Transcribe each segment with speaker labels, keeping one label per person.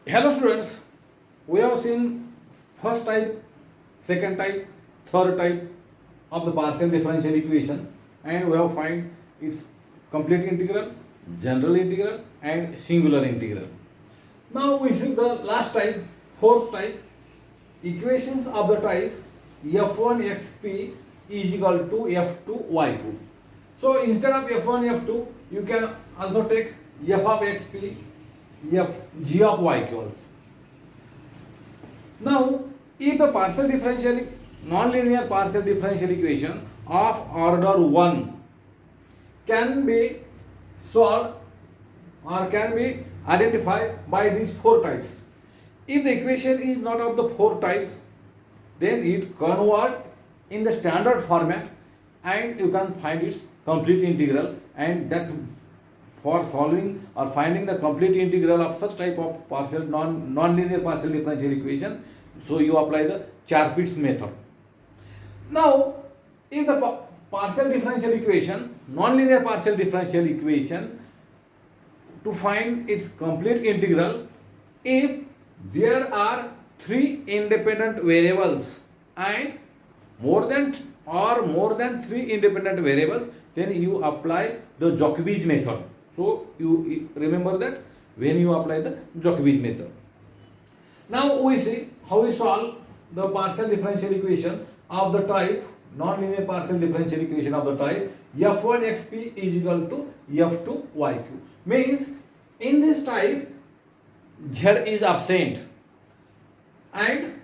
Speaker 1: Hello students, we have seen first type, second type, third type of the partial differential equation, and we have find its complete integral, general integral and singular integral. Now we see the last type, fourth type, equations of the type f1 xp is equal to f2 yq. So instead of f1 f2 you can also take f of xp, f g of yq also. Now, if the partial differential non-linear partial differential equation of order 1 can be solved or can be identified by these four types. If the equation is not of the four types, then it convert in the standard format and you can find its complete integral, and that for solving or finding the complete integral of such type of partial non-linear partial differential equation, so you apply the Charpit's method. Now, if the partial differential equation, non-linear partial differential equation, to find its complete integral, if there are three independent variables and more than three independent variables, then you apply the Jacobi's method. So you remember that when you apply the Jacobi's method. Now we see how we solve the partial differential equation of the type non-linear partial differential equation of the type f1 xp is equal to f2 yq. Means in this type z is absent and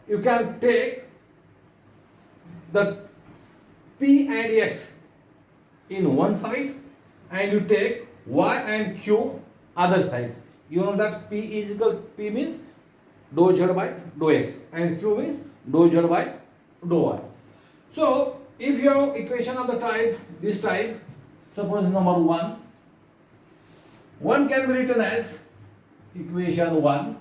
Speaker 1: you can take the p and x in one side and you take y and q other sides. You know that p means dou z by dou x and q means dou z by dou y. So if you have equation of the type this type, suppose number 1 can be written as equation 1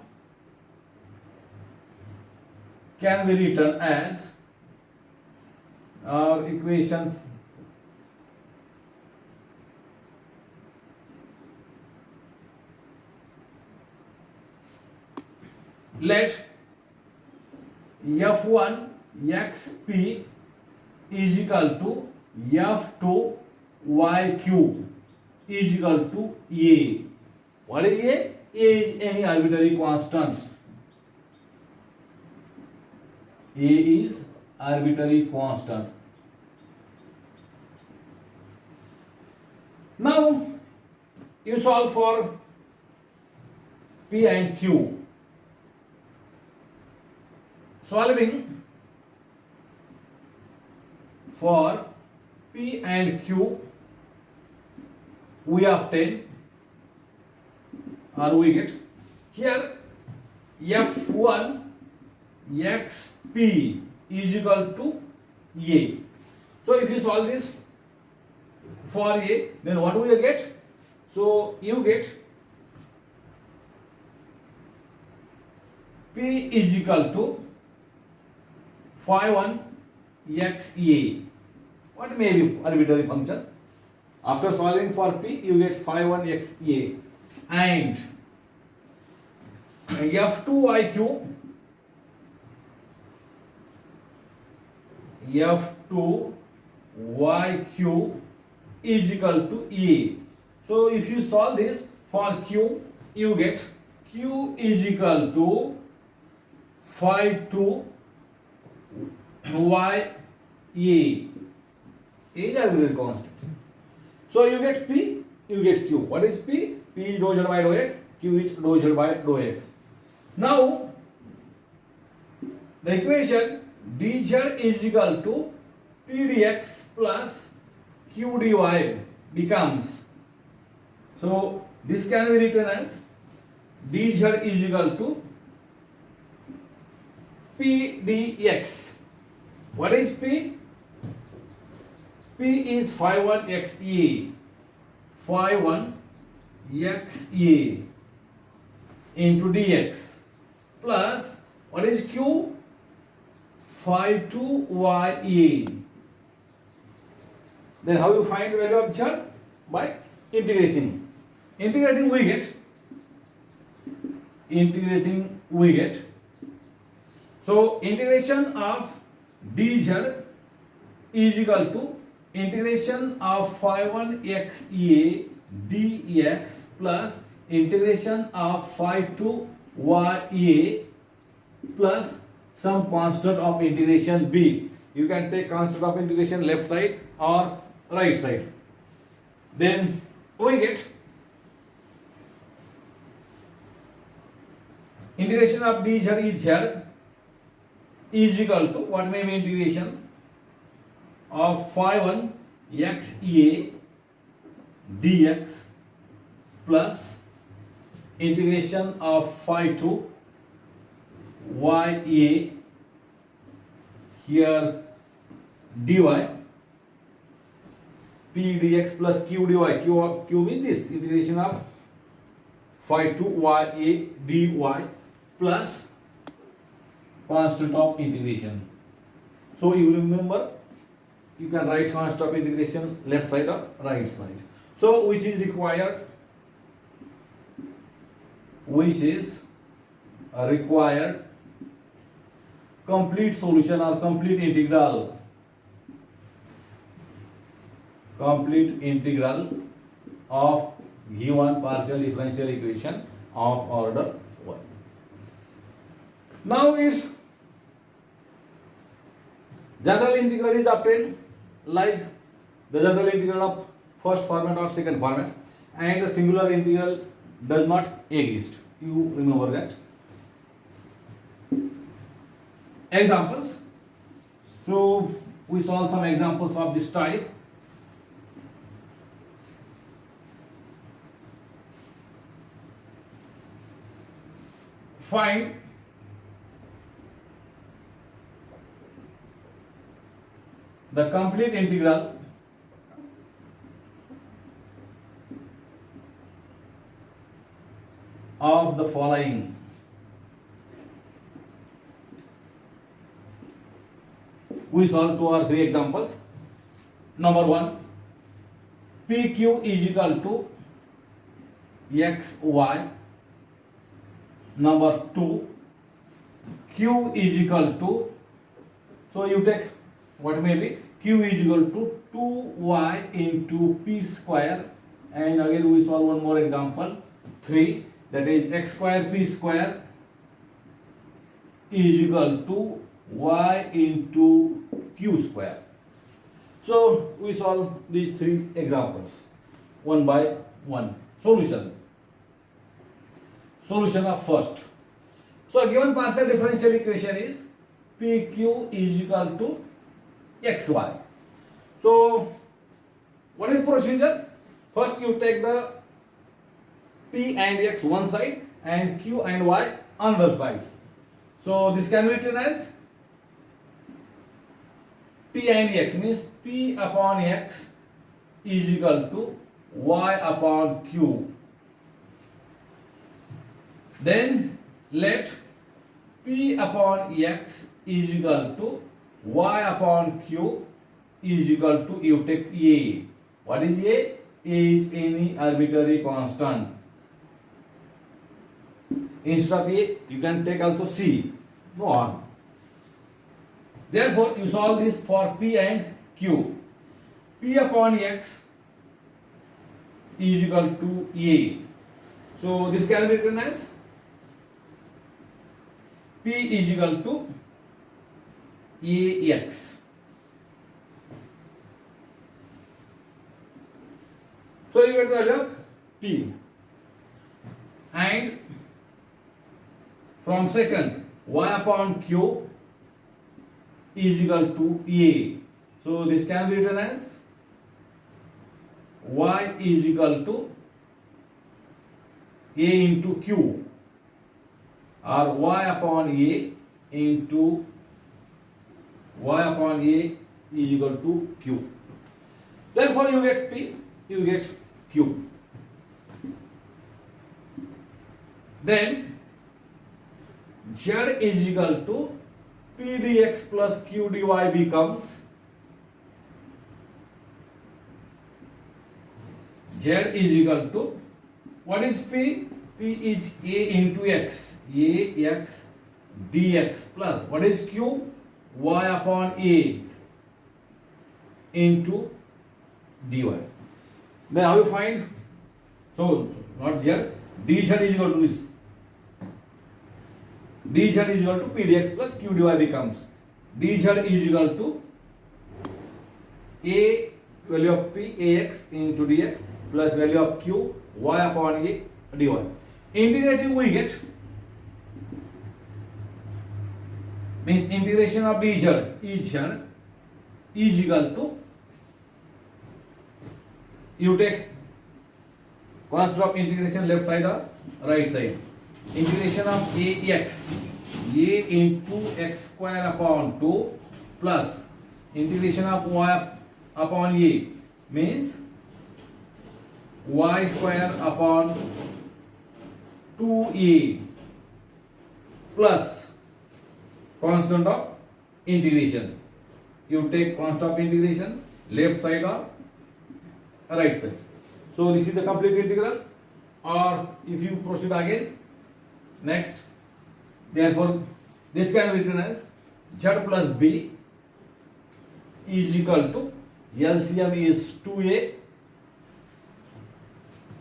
Speaker 1: can be written as equation let f1 xp is equal to f2 yq is equal to a. What is a? A is any arbitrary constants. A is arbitrary constant. Now you solve for p and q. Solving for p and q, we obtain or we get here f1 xp is equal to a. So if you solve this for a, then what will you get? So you get p is equal to phi 1 x a. What may be arbitrary function? After solving for p, you get phi 1 x a and f2 yq f2 yq is equal to a. So if you solve this for q, you get q is equal to phi 2 y a is arbitrary constant. So you get p, you get q. What is p? P is dou z by dou x, q is dou z by dou x. Now the equation dz is equal to p dx plus q dy becomes, so this can be written as dz is equal to p dx. What is p? P is phi 1 x a, phi 1 x a into dx plus what is q? Phi 2 y a. Then how you find the value of z? By integrating. Integrating we get integrating we get, so integration of dz is equal to integration of phi 1 x a dx plus integration of phi 2 y a plus some constant of integration b. You can take constant of integration left side or right side. Then we get integration of dz is z is equal to what may be integration of phi 1 x a dx plus integration of phi 2 y a here dy p dx plus q dy, q means this integration of phi 2 y a dy plus constant of integration. So you remember, you can write constant of integration left side or right side. So which is required? Which is required complete solution or complete integral of given partial differential equation of order 1. Now its general integral is obtained like the general integral of first format or second format, and the singular integral does not exist. You remember that. Examples. So we solve some examples of this type. Find the complete integral of the following. We solve 2 or 3 examples. Number 1, PQ is equal to XY. Number 2, Q is equal to, so you take what may be, Q is equal to 2y into P square, and again we solve one more example, 3, that is x square P square is equal to y into Q square. So we solve these 3 examples one by one. Solution of first. So given partial differential equation is PQ is equal to XY. So what is procedure? First you take the P and X one side and Q and Y another side. So this can be written as P and X, means P upon X is equal to Y upon Q. Then let P upon X is equal to Y upon Q is equal to, you take A. What is A? A is any arbitrary constant. Instead of A, you can take also C. Go on. Therefore, you solve this for P and Q. P upon X is equal to A. So this can be written as P is equal to AX. So you get the value of P. And from second, Y upon Q is equal to A. So this can be written as Y is equal to A into Q, or Y upon A into Y upon A is equal to Q. Therefore you get P, you get Q. Then Z is equal to P dx plus Q dy becomes Z is equal to, what is P? P is A into X, AX dx plus what is Q? Y upon A into dy. Then how you find? So not here. dz is equal to this. dz is equal to P dx plus Q dy becomes dz is equal to A value of P Ax into dx plus value of Q y upon A dy. Integrating we get means integration of dz is equal to, you take constant of integration left side or right side. Integration of Ax, A into x square upon 2 plus integration of y upon A means y square upon 2A plus constant of integration. You take constant of integration left side or right side. So this is the complete integral. Or if you proceed again, next, therefore this can be written as z plus b is equal to LCM is 2a,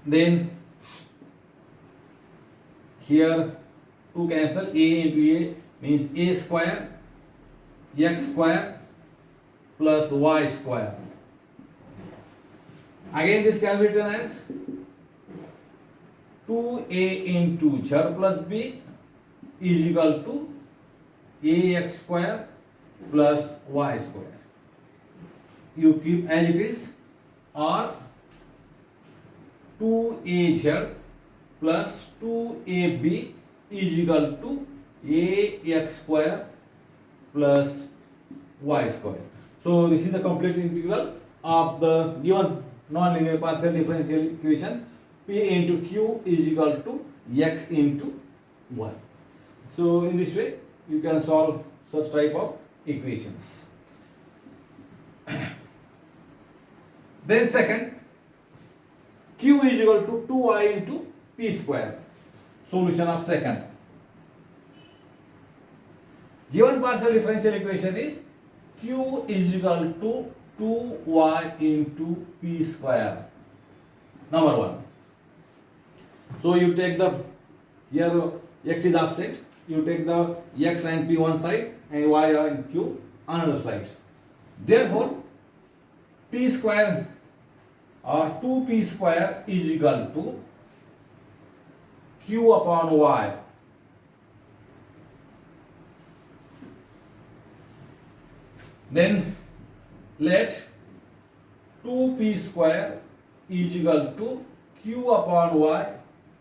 Speaker 1: then here 2 cancel, a into a means a square x square plus y square. Again this can be written as 2a into z plus b is equal to ax square plus y square. You keep as it is, or 2az plus 2ab is equal to ax square plus y square. So this is the complete integral of the given non-linear partial differential equation. P into Q is equal to x into y. So in this way you can solve such type of equations. Then second, Q is equal to 2y into P square. Solution of second. Given partial differential equation is Q is equal to 2y into P square. Number one. So you take the, here x is offset, you take the x and P one side and y and Q another side. Therefore, P square or 2P square is equal to Q upon y. Then let 2P square is equal to Q upon y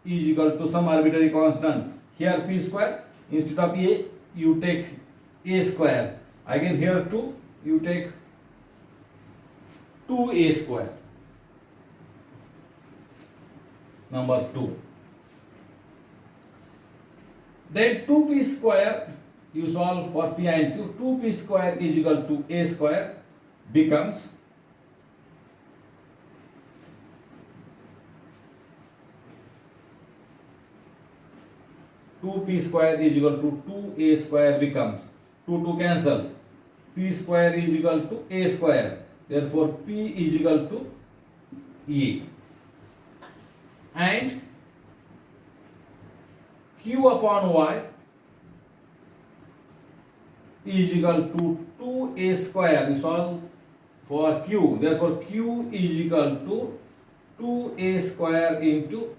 Speaker 1: is equal to some arbitrary constant. Here P square, instead of A you take A square. Again here 2 you take 2A square. Number 2. Then 2P square you solve for P and Q. 2P square is equal to A square becomes P square is equal to 2A square becomes 2 cancel. P square is equal to A square. Therefore P is equal to A. And Q upon y is equal to 2A square. We solve for Q. Therefore Q is equal to 2A square into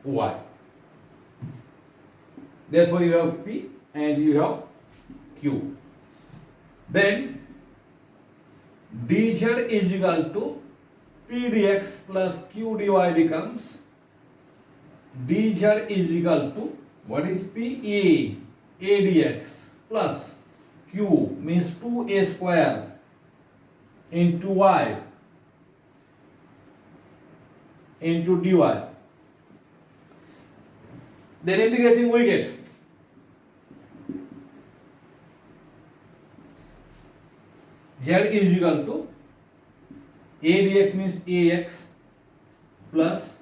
Speaker 1: y. Therefore you have P and you have Q. Then dz is equal to P dx plus Q dy becomes dz is equal to what is P? A dx plus Q means 2A square into y into dy. Then integrating we get z is equal to A dx means Ax plus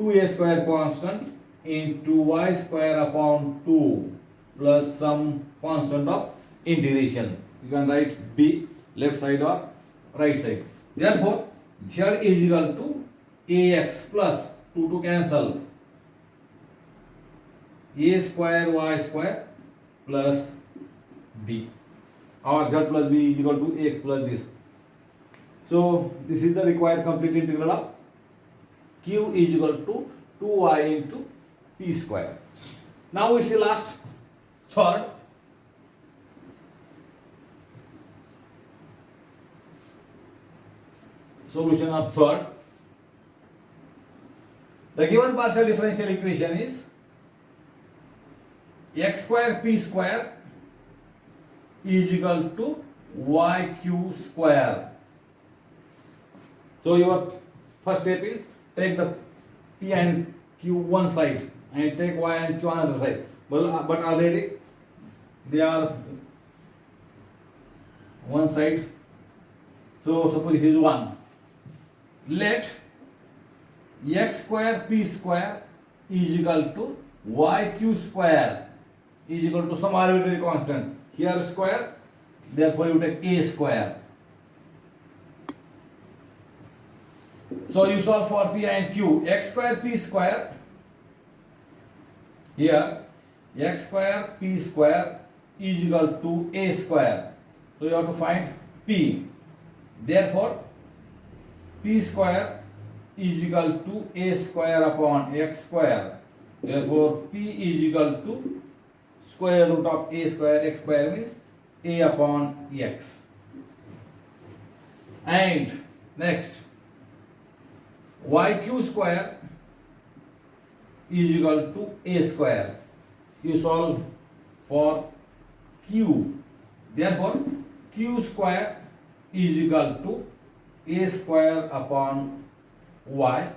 Speaker 1: 2a square constant into y square upon 2 plus some constant of integration. You can write b left side or right side. Therefore, z is equal to ax plus 2 to cancel a square y square plus b, or z plus b is equal to ax plus this. So this is the required complete integral of q is equal to 2y into p square. Now we see last third. Solution of third. The given partial differential equation is x square p square is equal to yq square. So your first step is take the p and q one side and take y and q another side. But already they are one side. So suppose this is 1. Let x square p square is equal to yq square is equal to some arbitrary constant. Here square, therefore you take a square. So you solve for p and q. X square p square, here x square p square is equal to a square. So you have to find p. Therefore p square is equal to a square upon x square. Therefore p is equal to square root of a square. X square means a upon x. And next, yq square is equal to a square. You solve for q. Therefore q square is equal to a square upon y.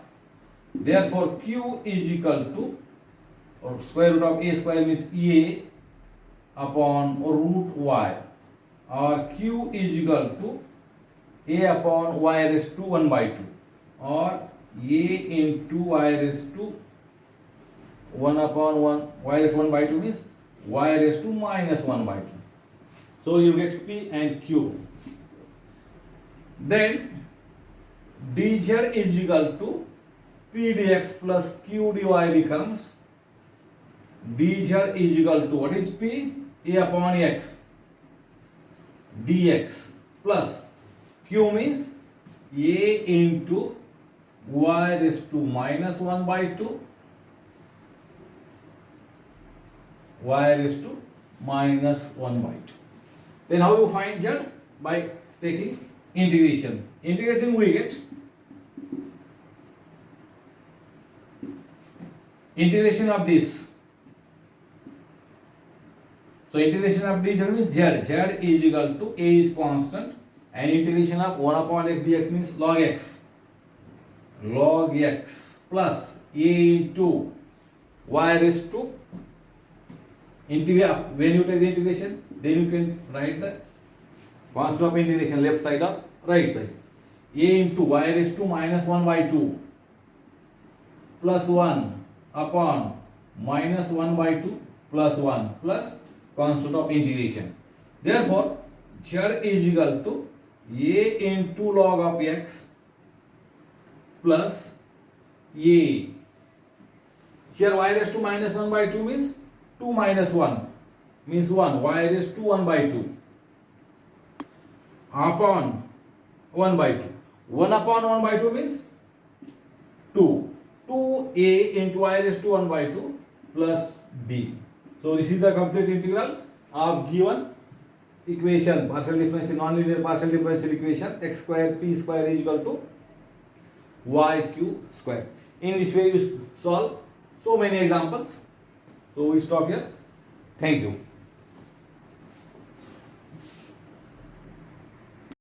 Speaker 1: Therefore q is equal to, or square root of a square means a upon root y, or q is equal to a upon y raised to 1 by 2, or a into y raised to 1 upon 1, y raised to 1 by 2 means y raised to minus 1 by 2. So you get p and q. Then dz is equal to p dx plus q dy becomes dz is equal to, what is p? A upon x dx plus q means a into y raised to minus 1 by 2, y raised to minus 1 by 2. Then how you find z? By taking integration. Integrating we get integration of this. So integration of dz means z. Z is equal to a is constant, and integration of 1 upon x dx means log x. Log x plus a into y raised to integrate. When you take the integration, then you can write the constant of integration left side or right side. A into y raised to minus 1 by 2 plus 1 upon minus 1 by 2 plus 1 plus constant of integration. Therefore z is equal to a into log of x plus a. Here y raised to minus 1 by 2 means 2 minus 1 means 1. Y raised to 1 by 2 upon 1 by 2. 1 upon 1 by 2 means 2. 2a into y raised to 1 by 2 plus b. So this is the complete integral of given equation, partial differential, non-linear partial differential equation, x square p square is equal to yq square. In this way you solve so many examples. So we stop here. Thank you.